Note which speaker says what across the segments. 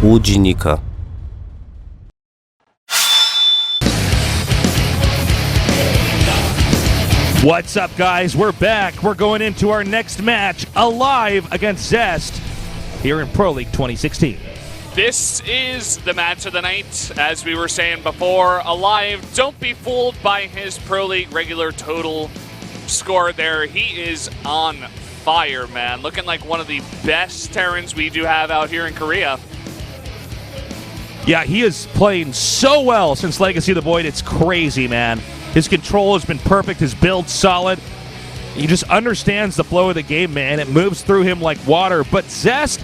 Speaker 1: Łudzinika.
Speaker 2: What's up, guys? We're back. We're going into our next match, aLive against Zest, here in Pro League 2016.
Speaker 3: This is the match of the night. As we were saying before, aLive, don't be fooled by his Pro League regular total score there. He is on fire, man. Looking like one of the best Terrans we do have out here in Korea.
Speaker 2: Yeah, he is playing so well since Legacy of the Void. It's crazy, man. His control has been perfect. His build's solid. He just understands the flow of the game, man. It moves through him like water. But Zest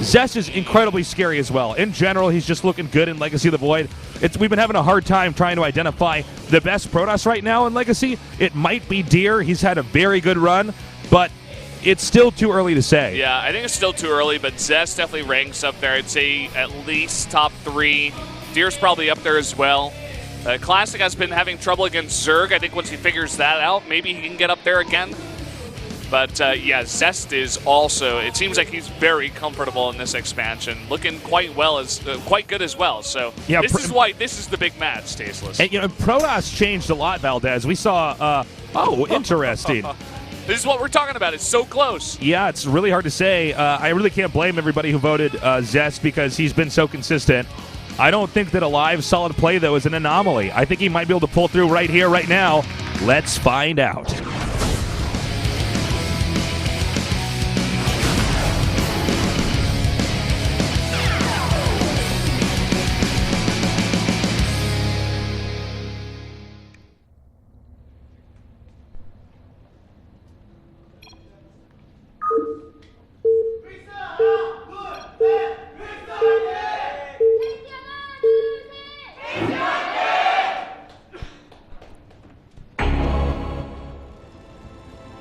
Speaker 2: is incredibly scary as well. In general, he's just looking good in Legacy of the Void. We've been having a hard time trying to identify the best Protoss right now in Legacy. It might be Deer. He's had a very good run, but it's still too early to say.
Speaker 3: Yeah, I think it's still too early, but Zest definitely ranks up there. I'd say at least top 3. Deer's probably up there as well. Classic has been having trouble against Zerg. I think once he figures that out, maybe he can get up there again. But yeah, Zest is also, it seems like he's very comfortable in this expansion, looking quite good as well. So yeah, this is why this is the big match, Tasteless.
Speaker 2: And, you know, Protoss changed a lot, Valdez. We saw, oh, interesting.
Speaker 3: This is what we're talking about. It's so close.
Speaker 2: Yeah, it's really hard to say. I really can't blame everybody who voted Zest because he's been so consistent. I don't think that aLive's solid play, though, is an anomaly. I think he might be able to pull through right here, right now. Let's find out.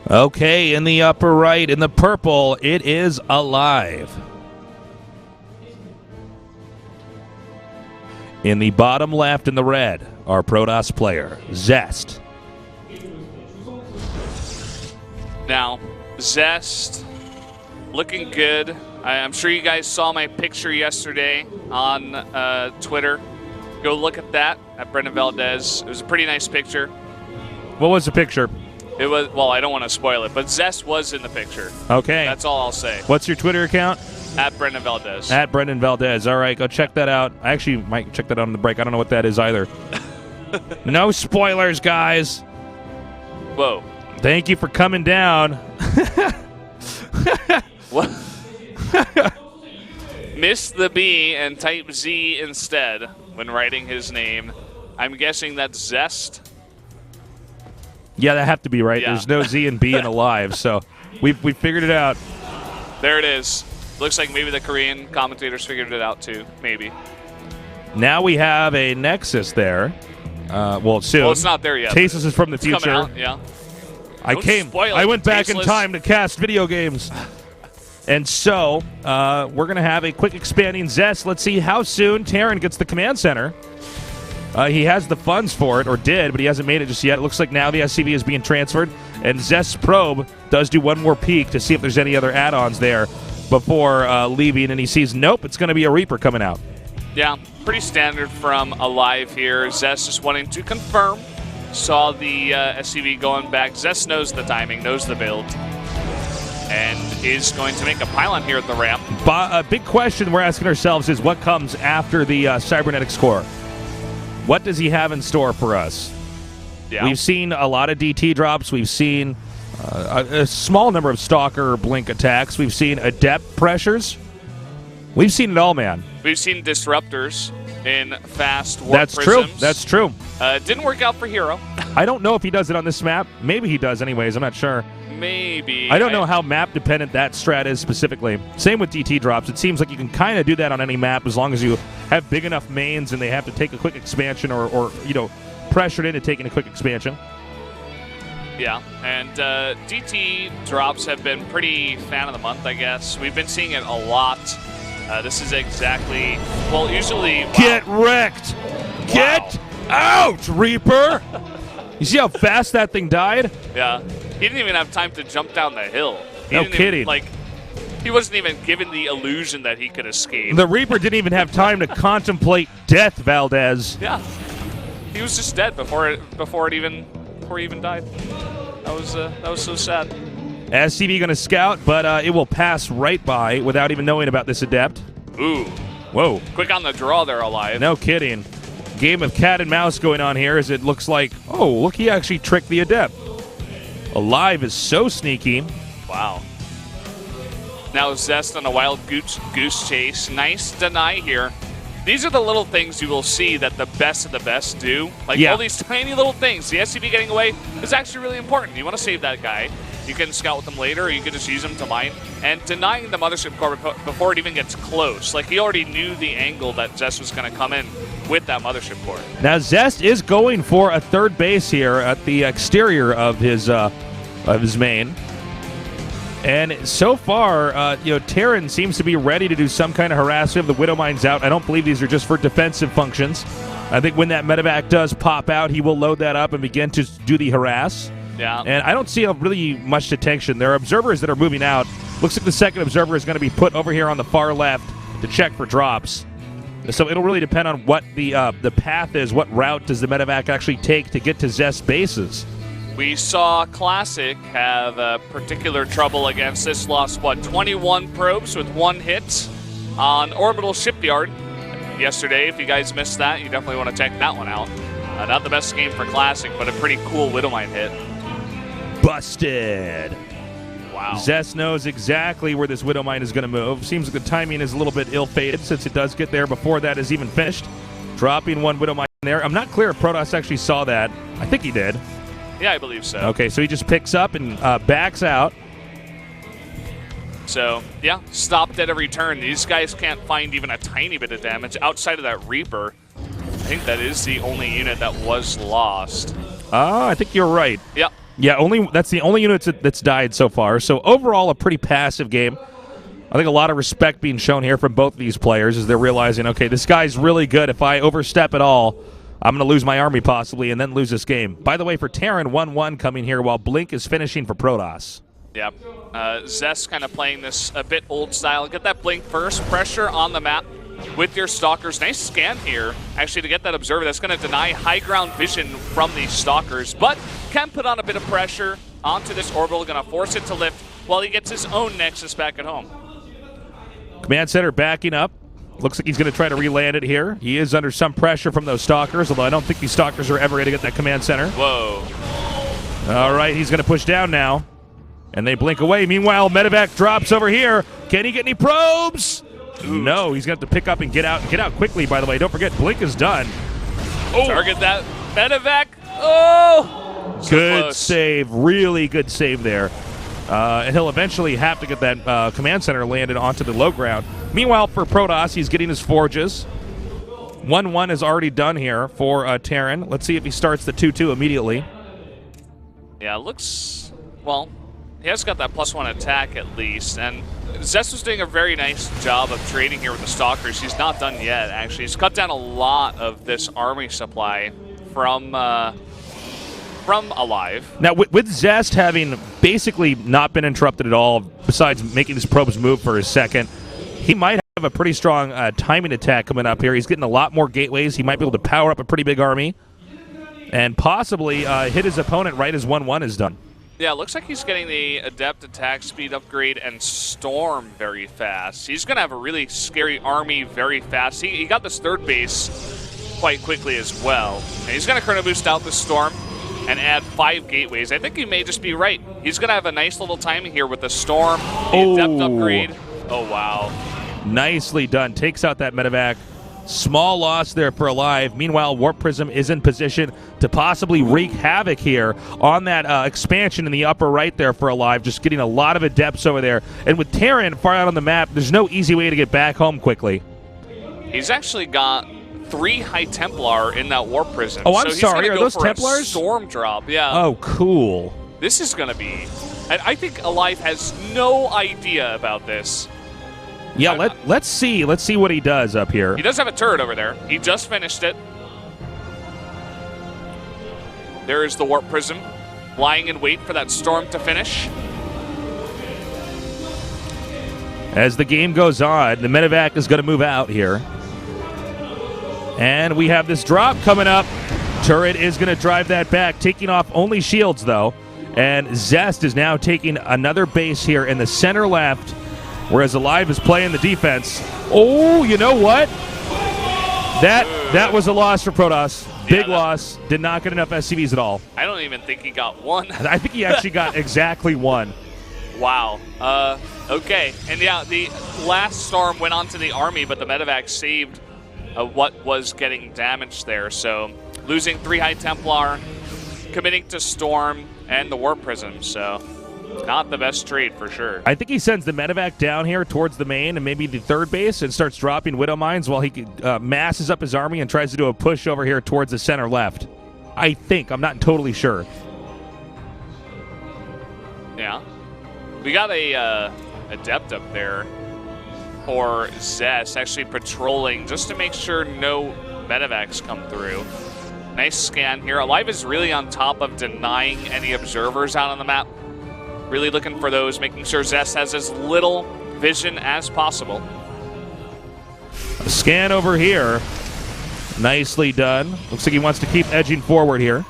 Speaker 2: Okay, in the upper right, in the purple, it is aLive. In the bottom left, in the red, our Protoss player, Zest.
Speaker 3: Now, Zest, looking good. I'm sure you guys saw my picture yesterday on Twitter. Go look at that, at Brendan Valdez. It was a pretty nice picture.
Speaker 2: What was the picture?
Speaker 3: It was, well, I don't want to spoil it, but Zest was in the picture.
Speaker 2: Okay.
Speaker 3: That's all I'll say.
Speaker 2: What's your Twitter account?
Speaker 3: At Brendan Valdez.
Speaker 2: At Brendan Valdez. All right, go check that out. I actually might check that out on the break. I don't know what that is either. No spoilers, guys.
Speaker 3: Whoa.
Speaker 2: Thank you for coming down.
Speaker 3: What? Miss the B and type Z instead when writing his name. I'm guessing that's Zest.
Speaker 2: Yeah, that have to be right.
Speaker 3: Yeah.
Speaker 2: There's no Z and B in aLive, so we figured it out.
Speaker 3: There it is. Looks like maybe the Korean commentators figured it out too. Maybe.
Speaker 2: Now we have a Nexus there. Well, soon.
Speaker 3: Well, it's not there yet.
Speaker 2: Tasus is from the future.
Speaker 3: Coming out, yeah.
Speaker 2: I went back in time to cast video games. And so, we're going to have a quick expanding Zest. Let's see how soon Terran gets the command center. He has the funds for it, or did, but he hasn't made it just yet. It looks like now the SCV is being transferred, and Zest's probe does do one more peek to see if there's any other add-ons there before leaving, and he sees, nope, it's going to be a Reaper coming out.
Speaker 3: Yeah, pretty standard from aLive here. Zest just wanting to confirm. Saw the SCV going back. Zest knows the timing, knows the build, and is going to make a pylon here at the ramp.
Speaker 2: A big question we're asking ourselves is what comes after the cybernetics core? What does he have in store for us? Yeah. We've seen a lot of DT drops. We've seen a small number of Stalker Blink attacks. We've seen Adept pressures. We've seen it all, man.
Speaker 3: We've seen Disruptors in fast warp prisms.
Speaker 2: True. That's true.
Speaker 3: Didn't work out for Hero.
Speaker 2: I don't know if he does it on this map. Maybe he does anyways. I'm not sure.
Speaker 3: Maybe.
Speaker 2: I don't know how map-dependent that strat is specifically. Same with DT drops. It seems like you can kind of do that on any map as long as you have big enough mains and they have to take a quick expansion or you know, pressured into taking a quick expansion.
Speaker 3: Yeah, and DT drops have been pretty fan of the month, I guess. We've been seeing it a lot. This is exactly, well, usually... Wow.
Speaker 2: Get wrecked! Wow. Get out, Reaper! You see how fast that thing died?
Speaker 3: Yeah. He didn't even have time to jump down the hill.
Speaker 2: No kidding.
Speaker 3: He He wasn't even given the illusion that he could escape.
Speaker 2: The Reaper didn't even have time to contemplate death, Valdez.
Speaker 3: Yeah, he was just dead before he even died. That was so sad.
Speaker 2: SCV going to scout, but it will pass right by without even knowing about this adept.
Speaker 3: Ooh.
Speaker 2: Whoa.
Speaker 3: Quick on the draw there, aLive.
Speaker 2: No kidding. Game of cat and mouse going on here as it looks like, oh, look, he actually tricked the adept. aLive is so sneaky.
Speaker 3: Wow. Now Zest on a wild goose chase. Nice deny here. These are the little things you will see that the best of the best do. Like all these tiny little things. The SCV getting away is actually really important. You want to save that guy. You can scout with him later, or you can just use him to mine. And denying the mothership core before it even gets close. Like, he already knew the angle that Zest was going to come in with that mothership core.
Speaker 2: Now, Zest is going for a third base here at the exterior of his main. And so far, Terran seems to be ready to do some kind of harassment. The Widow Mine's out. I don't believe these are just for defensive functions. I think when that medevac does pop out, he will load that up and begin to do the harass.
Speaker 3: Yeah.
Speaker 2: And I don't see really much detection. There are observers that are moving out. Looks like the second observer is going to be put over here on the far left to check for drops. So it'll really depend on what the path is. What route does the medevac actually take to get to Zest bases?
Speaker 3: We saw Classic have particular trouble against this. Lost, 21 probes with 1 hit on Orbital Shipyard yesterday. If you guys missed that, you definitely want to check that one out. Not the best game for Classic, but a pretty cool Widowmine hit.
Speaker 2: Busted.
Speaker 3: Wow.
Speaker 2: Zest knows exactly where this Widowmine is going to move. Seems like the timing is a little bit ill-fated since it does get there before that is even finished. Dropping 1 Widowmine there. I'm not clear if Protoss actually saw that. I think he did.
Speaker 3: Yeah, I believe so.
Speaker 2: Okay, so he just picks up and backs out.
Speaker 3: So, yeah, stopped at every turn. These guys can't find even a tiny bit of damage outside of that Reaper. I think that is the only unit that was lost.
Speaker 2: I think you're right.
Speaker 3: Yep.
Speaker 2: Yeah, that's the only unit that's died so far. So overall, a pretty passive game. I think a lot of respect being shown here from both of these players as they're realizing, okay, this guy's really good. If I overstep at all, I'm going to lose my army possibly and then lose this game. By the way, for Terran, 1-1 coming here while Blink is finishing for Protoss.
Speaker 3: Yep. Zest kind of playing this a bit old style. Get that Blink first. Pressure on the map with your Stalkers. Nice scan here, actually, to get that Observer. That's going to deny high ground vision from these Stalkers, but can put on a bit of pressure onto this Orbital. Going to force it to lift while he gets his own Nexus back at home.
Speaker 2: Command Center backing up. Looks like he's going to try to re-land it here. He is under some pressure from those Stalkers, although I don't think these Stalkers are ever going to get that Command Center.
Speaker 3: Whoa.
Speaker 2: All right, he's going to push down now. And they blink away. Meanwhile, medevac drops over here. Can he get any probes? Ooh. No, he's going to have to pick up and get out quickly, by the way. Don't forget, Blink is done.
Speaker 3: Oh. Target that medevac. Oh! So
Speaker 2: good
Speaker 3: close.
Speaker 2: Save. Really good save there. And he'll eventually have to get that Command Center landed onto the low ground. Meanwhile, for Protoss, he's getting his forges. 1-1 is already done here for Terran. Let's see if he starts the 2-2 immediately.
Speaker 3: Yeah, looks... Well, he has got that +1 attack at least, and Zest was doing a very nice job of trading here with the Stalkers. He's not done yet, actually. He's cut down a lot of this army supply from aLive.
Speaker 2: Now, with Zest having basically not been interrupted at all, besides making his probes move for a second, he might have a pretty strong timing attack coming up here. He's getting a lot more gateways. He might be able to power up a pretty big army and possibly hit his opponent right as 1-1 is done.
Speaker 3: Yeah, it looks like he's getting the Adept attack speed upgrade and Storm very fast. He's going to have a really scary army very fast. He got this third base quite quickly as well. And he's going to Chrono Boost out the Storm and add 5 gateways. I think he may just be right. He's going to have a nice little timing here with the Storm, the Adept upgrade. Oh, wow.
Speaker 2: Nicely done. Takes out that medevac. Small loss there for aLive. Meanwhile, Warp Prism is in position to possibly wreak havoc here on that expansion in the upper right there for aLive. Just getting a lot of adepts over there. And with Terran far out on the map, there's no easy way to get back home quickly.
Speaker 3: He's actually got 3 High Templar in that Warp Prism.
Speaker 2: Oh, I'm
Speaker 3: so
Speaker 2: sorry.
Speaker 3: Are
Speaker 2: those Templars?
Speaker 3: Storm drop, yeah.
Speaker 2: Oh, cool.
Speaker 3: This is going to be... And I think aLive has no idea about this.
Speaker 2: Yeah, let's see. Let's see what he does up here.
Speaker 3: He does have a turret over there. He just finished it. There is the Warp Prism, lying in wait for that Storm to finish.
Speaker 2: As the game goes on, the medevac is going to move out here. And we have this drop coming up. Turret is going to drive that back, taking off only shields, though. And Zest is now taking another base here in the center left, whereas aLive is playing the defense. Oh, you know what? That was a loss for Protoss. Big loss. Did not get enough SCVs at all.
Speaker 3: I don't even think he got one.
Speaker 2: I think he actually got exactly one.
Speaker 3: Wow. Okay. And yeah, the last storm went onto the army, but the medevac saved what was getting damaged there. So losing 3 High Templar, committing to Storm, and the Warp Prism. So not the best trade for sure.
Speaker 2: I think he sends the medevac down here towards the main and maybe the third base and starts dropping Widow Mines while he masses up his army and tries to do a push over here towards the center left. I think. I'm not totally sure.
Speaker 3: Yeah. We got a Adept up there for Zest, actually patrolling just to make sure no medevacs come through. Nice scan here. aLive is really on top of denying any observers out on the map. Really looking for those, making sure Zest has as little vision as possible.
Speaker 2: A scan over here. Nicely done. Looks like he wants to keep edging forward here.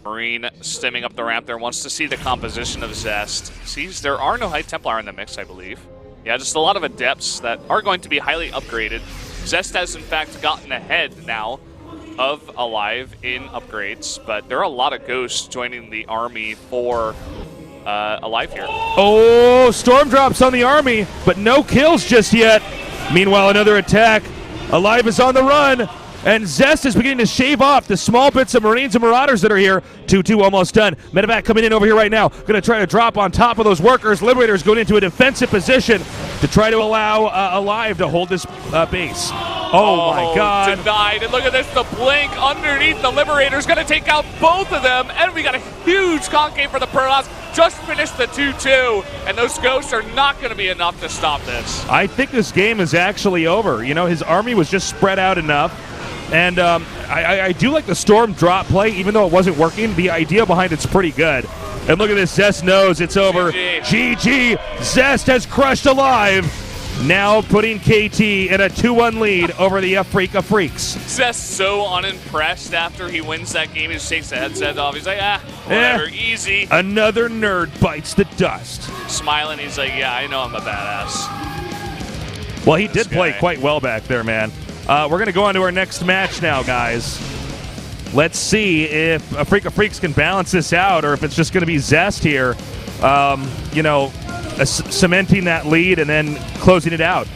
Speaker 3: Marine stemming up the ramp there, wants to see the composition of Zest. Sees there are no High Templar in the mix, I believe. Yeah, just a lot of Adepts that are going to be highly upgraded. Zest has, in fact, gotten ahead now of aLive in upgrades, but there are a lot of Ghosts joining the army for aLive here.
Speaker 2: Oh, Storm drops on the army, but no kills just yet. Meanwhile, another attack. aLive is on the run, and Zest is beginning to shave off the small bits of Marines and Marauders that are here. 2-2 almost done. Medevac coming in over here right now. Going to try to drop on top of those workers. Liberators going into a defensive position to try to allow aLive to hold this base. Oh my God.
Speaker 3: Denied. And look at this, the blink underneath the Liberator's going to take out both of them. And we got a huge concave for the Protoss. Just finished the 2-2. And those Ghosts are not going to be enough to stop this.
Speaker 2: I think this game is actually over. You know, his army was just spread out enough. And I do like the Storm drop play, even though it wasn't working. The idea behind it's pretty good. And look at this, Zest knows it's over. GG. Zest has crushed aLive. Now putting KT in a 2-1 lead over the Afreeca Freaks.
Speaker 3: Zest so unimpressed after he wins that game. He just takes the headset off. He's like, whatever, easy.
Speaker 2: Another nerd bites the dust.
Speaker 3: Smiling, he's like, yeah, I know I'm a badass.
Speaker 2: Well, he did play quite well back there, man. We're going to go on to our next match now, guys. Let's see if Afreeca Freaks can balance this out or if it's just going to be Zest here, you know, cementing that lead and then closing it out.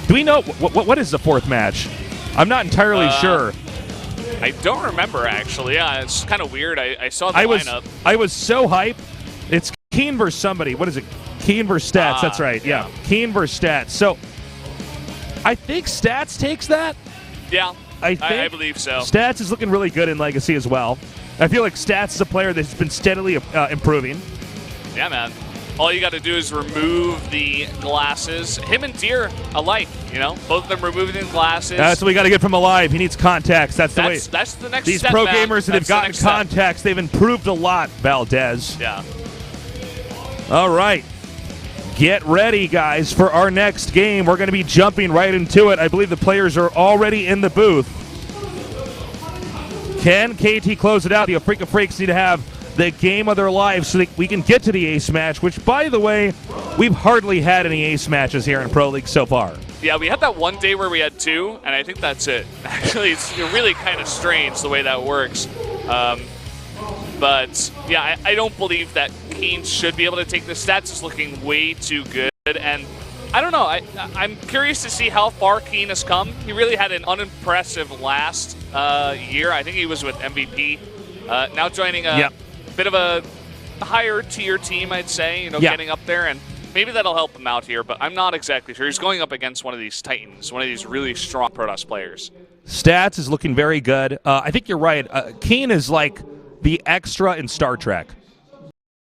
Speaker 2: Do we know what is the fourth match? I'm not entirely sure.
Speaker 3: I don't remember, actually. Yeah, it's kind of weird. I saw the lineup.
Speaker 2: I was so hyped. It's Keen versus somebody. What is it? Keen versus Stats. That's right. Yeah. Keen versus Stats. So I think Stats takes that.
Speaker 3: Yeah,
Speaker 2: I
Speaker 3: believe so.
Speaker 2: Stats is looking really good in Legacy as well. I feel like Stats is a player that's been steadily improving.
Speaker 3: Yeah, man. All you got to do is remove the glasses. Him and Deer alike, you know, both of them removing the glasses.
Speaker 2: That's what we got to get from aLive. He needs contacts. That's the way.
Speaker 3: That's the next
Speaker 2: These
Speaker 3: step,
Speaker 2: pro
Speaker 3: man.
Speaker 2: gamers that have gotten contacts, they've improved a lot, Valdez.
Speaker 3: Yeah.
Speaker 2: All right. Get ready, guys, for our next game. We're going to be jumping right into it. I believe the players are already in the booth. Can KT close it out? The Afreeca Freaks need to have the game of their lives so that we can get to the ace match, which, by the way, we've hardly had any ace matches here in Pro League so far.
Speaker 3: Yeah, we had that one day where we had 2, and I think that's it. Actually, it's really kind of strange the way that works. But, yeah, I don't believe that Keen should be able to take the stats. It's looking way too good, and I don't know. I'm curious to see how far Keen has come. He really had an unimpressive last year. I think he was with MVP. Now joining a bit of a higher tier team, I'd say, you know, getting up there, and maybe that'll help him out here, but I'm not exactly sure. He's going up against one of these Titans, one of these really strong Protoss players.
Speaker 2: Stats is looking very good. I think you're right. Keen is like the extra in Star Trek.